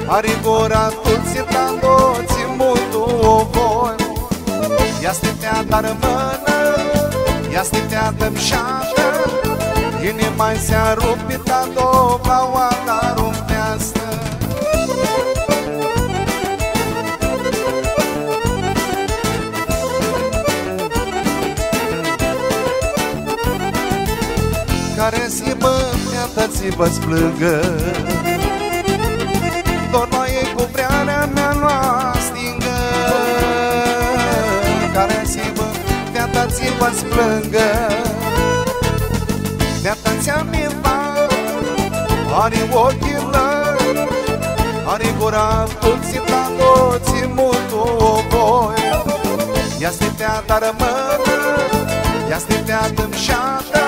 are gura tulțitando, țimutul voi. Ia stiftea dar mână, ia stiftea dămșată, inima-i se-a rupit-o, vlaoata rumpească. Care-ți bătea, ți-vă-ți plângă, doar mai e cu vrearea mea lua stingă. Care-ți bătea, ți-vă-ți plângă, de-a ți-am invat, are ochii lăi, are gura tulțitando, țimutul voi. Ia stiftea dar mână, ia stiftea dâmșată,